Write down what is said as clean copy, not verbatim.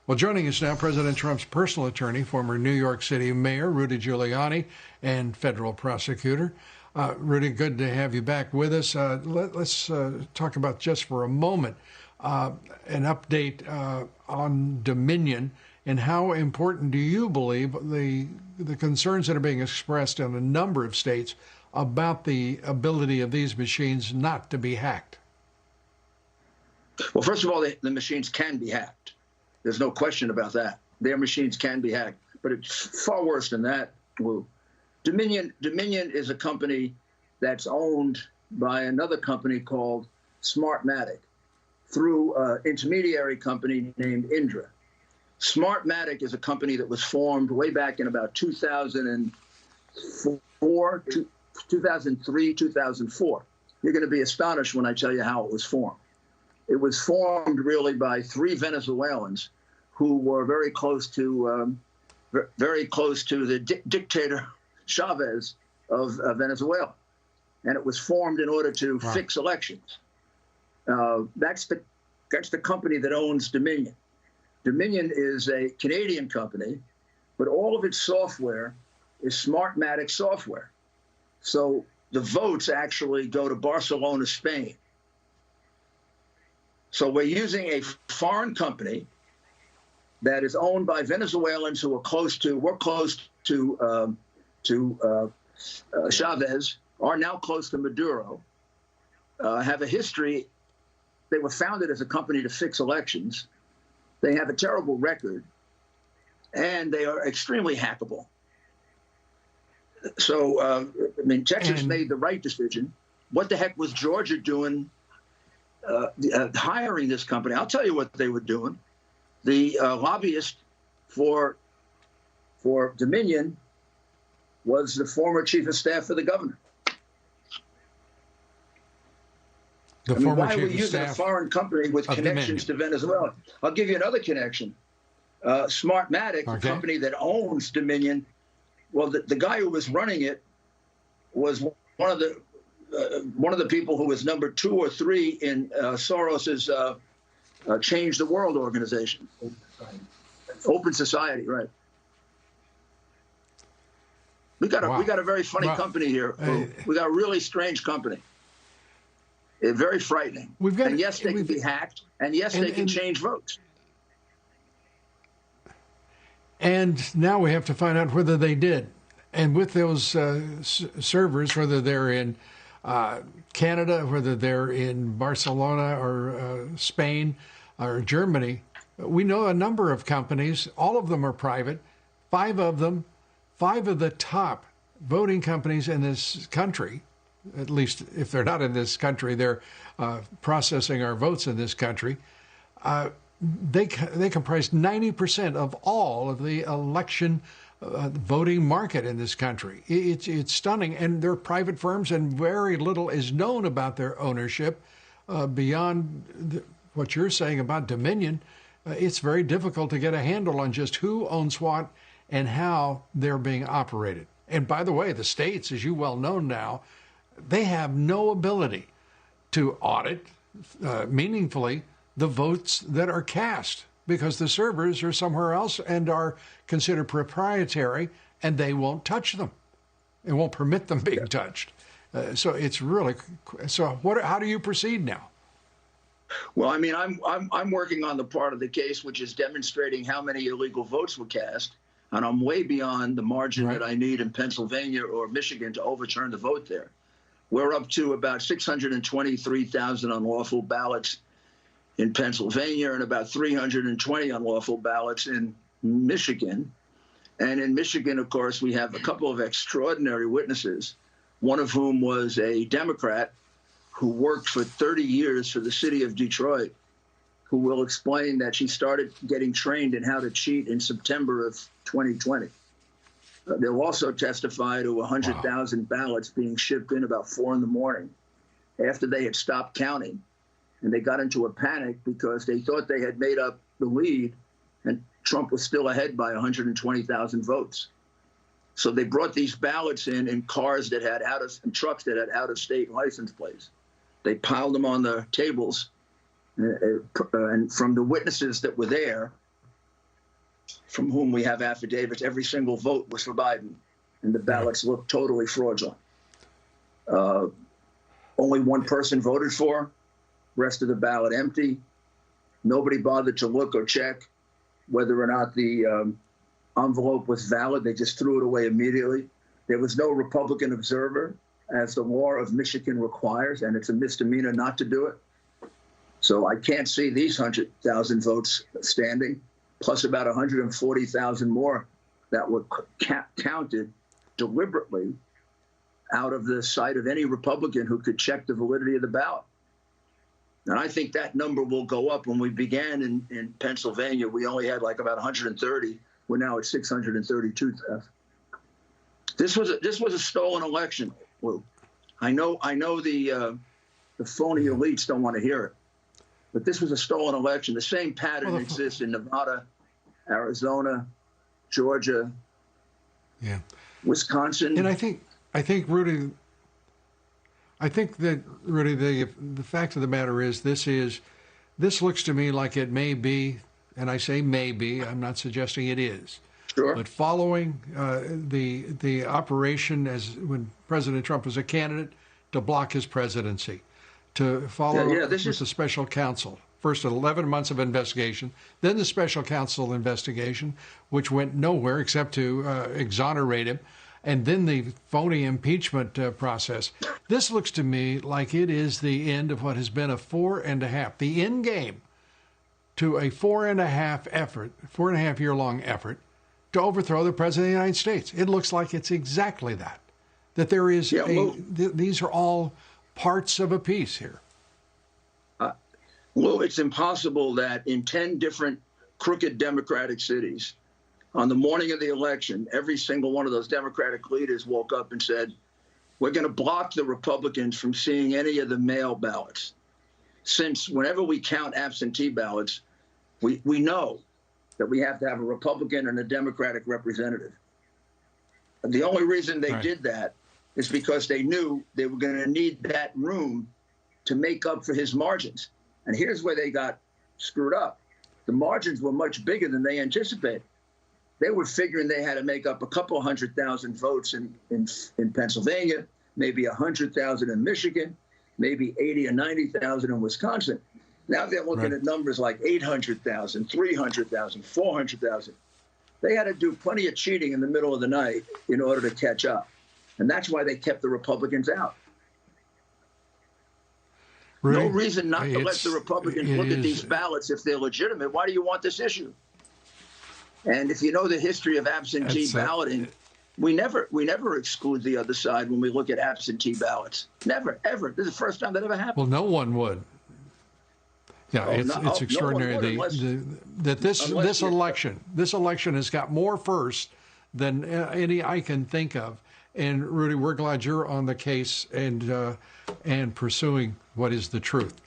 Well, joining us now, President Trump's personal attorney, former New York City Mayor Rudy Giuliani, and federal prosecutor. Rudy, good to have you back with us. Let's talk about just for a moment an update on Dominion and how important do you believe the concerns that are being expressed in a number of states about the ability of these machines not to be hacked? Well, first of all, the machines can be hacked. There's no question about that. Their machines can be hacked, but it's far worse than that, Lou. Dominion is a company that's owned by another company called Smartmatic through an intermediary company named Indra. Smartmatic is a company that was formed way back in about 2004, 2003, 2004. You're going to be astonished when I tell you how it was formed. It was formed really by three Venezuelans who were very close to the dictator Chavez of Venezuela, and it was formed in order to fix elections. That's the company that owns Dominion. Dominion is a Canadian company, but all of its software is Smartmatic software. So the votes actually go to Barcelona, Spain. So we're using a foreign company that is owned by Venezuelans who are close to Chavez, are now close to Maduro, have a history. They were founded as a company to fix elections. They have a terrible record, and they are extremely hackable. So, I mean, Texas made the right decision. What the heck was Georgia doing hiring this company? I'll tell you what they were doing. The lobbyist for Dominion was the former chief of staff for the governor. Why are we using a foreign company with connections to Venezuela? I'll give you another connection. Smartmatic, the company that owns Dominion, well, the guy who was running it was one of the people who was number 2 or 3 in Soros's Change the World organization. Open Society, right? We got a very funny company here. We got a really strange company. It's very frightening. And yes, they can be hacked, and yes, they can change votes. And now we have to find out whether they did. And with those servers, whether they're in Canada, whether they're in Barcelona or Spain or Germany, we know a number of companies. All of them are private. 5 of the top voting companies in this country, at least if they're not in this country, they're processing our votes in this country. They comprise 90% of all of the election voting market in this country. It's stunning, and they're private firms, and very little is known about their ownership beyond what you're saying about Dominion. It's very difficult to get a handle on just who owns what and how they're being operated. And by the way, the states, as you well know now, they have no ability to audit meaningfully the votes that are cast, because the servers are somewhere else and are considered proprietary, and they won't touch them. It won't permit them being touched. So it's really, so how do you proceed now? Well, I mean, I'm working on the part of the case which is demonstrating how many illegal votes were cast, and I'm way beyond the margin that I need in Pennsylvania or Michigan to overturn the vote there. We're up to about 623,000 unlawful ballots in Pennsylvania and about 320 unlawful ballots in Michigan. And in Michigan, of course, we have a couple of extraordinary witnesses, one of whom was a Democrat who worked for 30 years for the city of Detroit, who will explain that she started getting trained in how to cheat in September of 2020. They'll also testify to 100,000 ballots being shipped in about 4 in the morning after they had stopped counting. And they got into a panic because they thought they had made up the lead and Trump was still ahead by 120,000 votes. So they brought these ballots in cars that had and trucks that had out-of-state license plates. They piled them on the tables, and from the witnesses that were there, from whom we have affidavits, every single vote was for Biden, and the ballots looked totally fraudulent. Only one person voted for, rest of the ballot empty. Nobody bothered to look or check whether or not the envelope was valid. They just threw it away immediately. There was no Republican observer, as the law of Michigan requires, and it's a misdemeanor not to do it. So I can't see these 100,000 votes standing, plus about 140,000 more that were counted deliberately out of the sight of any Republican who could check the validity of the ballot. And I think that number will go up. When we began in Pennsylvania, we only had like about 130. We're now at 632,000. This was a stolen election, Lou. I know the phony elites don't want to hear it, but this was a stolen election. The same pattern exists in Nevada, Arizona, Georgia, Wisconsin. And I think Rudy, the fact of the matter is this looks to me like it may be, and I say maybe, I'm not suggesting it is. Sure. But following the operation as when President Trump was a candidate to block his presidency, to follow with the special counsel. First, 11 months of investigation, then the special counsel investigation, which went nowhere except to exonerate him, and then the phony impeachment process. This looks to me like it is the end of what has been a 4.5, the end game to a 4.5 year long effort to overthrow the President of the United States. It looks like it's exactly that. That there is these are all parts of a piece here. Well, it's impossible that in 10 different crooked Democratic cities, on the morning of the election, every single one of those Democratic leaders woke up and said, we're going to block the Republicans from seeing any of the mail ballots. Since whenever we count absentee ballots, we know that we have to have a Republican and a Democratic representative. The only reason they did that is because they knew they were going to need that room to make up for his margins. And here's where they got screwed up. The margins were much bigger than they anticipated. They were figuring they had to make up a couple 100,000 votes in Pennsylvania, maybe 100,000 in Michigan, maybe 80 or 90,000 in Wisconsin. Now they're looking at numbers like 800,000, 300,000, 400,000. They had to do plenty of cheating in the middle of the night in order to catch up. And that's why they kept the Republicans out. No reason not to let the Republicans look at these ballots if they're legitimate. Why do you want this issue? And if you know the history of absentee balloting, we never exclude the other side when we look at absentee ballots. Never, ever. This is the first time that ever happened. Well, no one would. Yeah, it's extraordinary that this election has got more first than any I can think of. And Rudy, we're glad you're on the case and pursuing what is the truth.